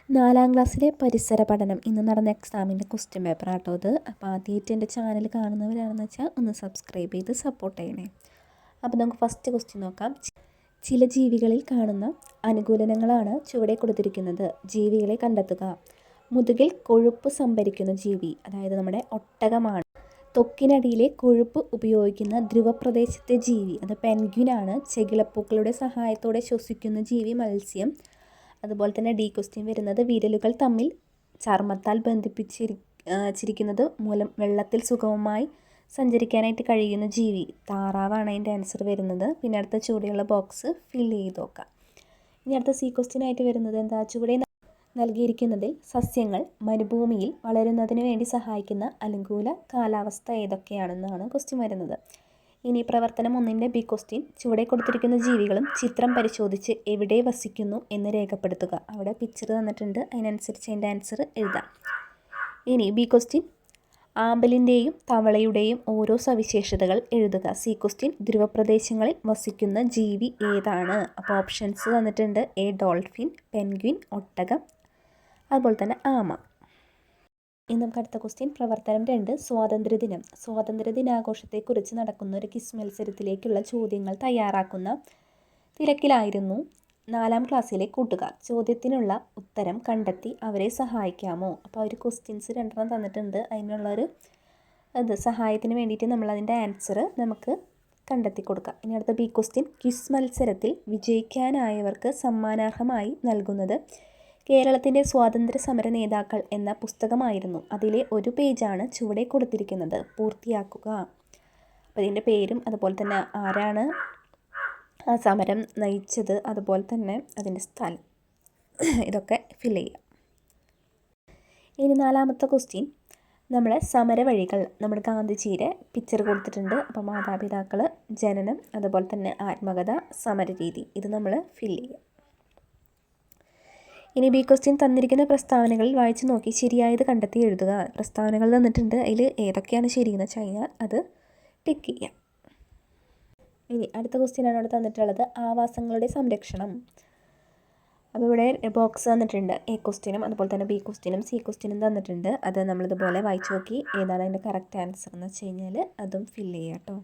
4ാം ക്ലാസ്സിലെ പരിസര പഠനം ഇന്ന് നടന്ന എക്സാമിൻ്റെ ക്വസ്റ്റ്യൻ പേപ്പർ ആട്ടോ അത്. അപ്പോൾ ആദ്യമായിട്ട് എൻ്റെ ചാനൽ കാണുന്നവരാണെന്ന് വെച്ചാൽ ഒന്ന് സബ്സ്ക്രൈബ് ചെയ്ത് സപ്പോർട്ട് ചെയ്യണേ. അപ്പോൾ നമുക്ക് ഫസ്റ്റ് ക്വസ്റ്റ്യൻ നോക്കാം. ചില ജീവികളിൽ കാണുന്ന അനുകൂലനങ്ങളാണ് ചുവടെ കൊടുത്തിരിക്കുന്നത്. ജീവികളെ കണ്ടെത്തുക. മുതുകിൽ കൊഴുപ്പ് സംഭരിക്കുന്ന ജീവി, അതായത് നമ്മുടെ ഒട്ടകമാണ്. ത്വക്കിനടിയിലെ കൊഴുപ്പ് ഉപയോഗിക്കുന്ന ധ്രുവപ്രദേശത്തെ ജീവി, അത് പെൻഗ്വിനാണ്. ചെകിളപ്പൂക്കളുടെ സഹായത്തോടെ ശ്വസിക്കുന്ന ജീവി മത്സ്യം. അതുപോലെ തന്നെ ഡി ക്വസ്റ്റ്യൻ വരുന്നത്, വിരലുകൾ തമ്മിൽ ചർമ്മത്താൽ ബന്ധിപ്പിച്ചിരിക്കുന്നത് മൂലം വെള്ളത്തിൽ സുഗമമായി സഞ്ചരിക്കാനായിട്ട് കഴിയുന്ന ജീവി, താറാവാണ് അതിൻ്റെ ആൻസർ വരുന്നത്. പിന്നെ അടുത്ത ചുവടെയുള്ള ബോക്സ് ഫില്ല് ചെയ്ത് നോക്കാം. ഇനി അടുത്ത സി ക്വസ്റ്റ്യൻ ആയിട്ട് വരുന്നത് എന്താ, ചുവടെ നൽകിയിരിക്കുന്നതിൽ സസ്യങ്ങൾ മരുഭൂമിയിൽ വളരുന്നതിന് വേണ്ടി സഹായിക്കുന്ന അനുകൂല കാലാവസ്ഥ ഏതൊക്കെയാണെന്നാണ് ക്വസ്റ്റ്യൻ വരുന്നത്. ഇനി പ്രവർത്തനം 1ൻ്റെ ബി ക്വസ്റ്റ്യൻ, ചുവടെ കൊടുത്തിരിക്കുന്ന ജീവികളും ചിത്രം പരിശോധിച്ച് എവിടെ വസിക്കുന്നു എന്ന് രേഖപ്പെടുത്തുക. അവിടെ പിക്ചർ തന്നിട്ടുണ്ട്, അതിനനുസരിച്ച് അതിൻ്റെ ആൻസർ എഴുതാം. ഇനി ബി ക്വസ്റ്റ്യൻ, ആമ്പലിൻ്റെയും തവളയുടെയും ഓരോ സവിശേഷതകൾ എഴുതുക. സി ക്വസ്റ്റ്യൻ, ധ്രുവപ്രദേശങ്ങളിൽ വസിക്കുന്ന ജീവി ഏതാണ്? അപ്പോൾ ഓപ്ഷൻസ് തന്നിട്ടുണ്ട്, എ ഡോൾഫിൻ, പെൻഗ്വിൻ, ഒട്ടകം, അതുപോലെ തന്നെ ആമ. ഇനി നമുക്ക് അടുത്ത ക്വസ്റ്റ്യൻ, പ്രവർത്തനം 2 സ്വാതന്ത്ര്യദിനം. സ്വാതന്ത്ര്യദിനാഘോഷത്തെക്കുറിച്ച് നടക്കുന്ന ഒരു ക്വിസ് മത്സരത്തിലേക്കുള്ള ചോദ്യങ്ങൾ തയ്യാറാക്കുന്ന തിരക്കിലായിരുന്നു 4ാം ക്ലാസ്സിലെ കൂട്ടുകാർ. ചോദ്യത്തിനുള്ള ഉത്തരം കണ്ടെത്തി അവരെ സഹായിക്കാമോ? അപ്പോൾ ഒരു ക്വസ്റ്റ്യൻസ് 2 തന്നിട്ടുണ്ട്, അതിനുള്ളൊരു സഹായത്തിന് വേണ്ടിയിട്ട് നമ്മളതിൻ്റെ ആൻസർ നമുക്ക് കണ്ടെത്തി കൊടുക്കാം. ഇനി അടുത്ത ബി ക്വസ്റ്റ്യൻ, ക്വിസ് മത്സരത്തിൽ വിജയിക്കാനായവർക്ക് സമ്മാനാർഹമായി നൽകുന്നത് കേരളത്തിൻ്റെ സ്വാതന്ത്ര്യ സമര നേതാക്കൾ എന്ന പുസ്തകമായിരുന്നു. അതിലെ ഒരു പേജാണ് ചുവടെ കൊടുത്തിരിക്കുന്നത്, പൂർത്തിയാക്കുക. അപ്പോൾ ഇതിൻ്റെ പേരും അതുപോലെ തന്നെ ആരാണ് ആ സമരം നയിച്ചത്, അതുപോലെ തന്നെ അതിൻ്റെ സ്ഥലം, ഇതൊക്കെ ഫില്ല് ചെയ്യാം. ഇനി 4ാമത്തെ ക്വസ്റ്റ്യൻ, നമ്മുടെ സമരവഴികൾ, നമ്മുടെ ഗാന്ധിജിയുടെ പിക്ചർ കൊടുത്തിട്ടുണ്ട്. അപ്പോൾ മാതാപിതാക്കൾ, ജനനം, അതുപോലെ തന്നെ ആത്മകഥ, സമരരീതി, ഇത് നമ്മൾ ഫില്ല് ചെയ്യാം. ഇനി ബി ക്വസ്റ്റ്യൻ, തന്നിരിക്കുന്ന പ്രസ്താവനകളിൽ വായിച്ചു നോക്കി ശരിയായത് കണ്ടെത്തി എഴുതുക. പ്രസ്താവനകൾ തന്നിട്ടുണ്ട്, അതിൽ ഏതൊക്കെയാണ് ശരിയെന്ന് വെച്ച് കഴിഞ്ഞാൽ അത് ടിക്ക് ചെയ്യാം. ഇനി അടുത്ത ക്വസ്റ്റ്യനാണ് അവിടെ തന്നിട്ടുള്ളത്, ആവാസങ്ങളുടെ സംരക്ഷണം. അപ്പോൾ ഇവിടെ ബോക്സ് തന്നിട്ടുണ്ട്, എ ക്വസ്റ്റ്യനും അതുപോലെ തന്നെ ബി ക്വസ്റ്റ്യനും സി ക്വസ്റ്റ്യനും തന്നിട്ടുണ്ട്. അത് നമ്മളിതുപോലെ വായിച്ചു നോക്കി ഏതാണ് അതിൻ്റെ കറക്റ്റ് ആൻസർ എന്ന് വെച്ച് കഴിഞ്ഞാൽ അതും ഫില്ല് ചെയ്യാം കേട്ടോ.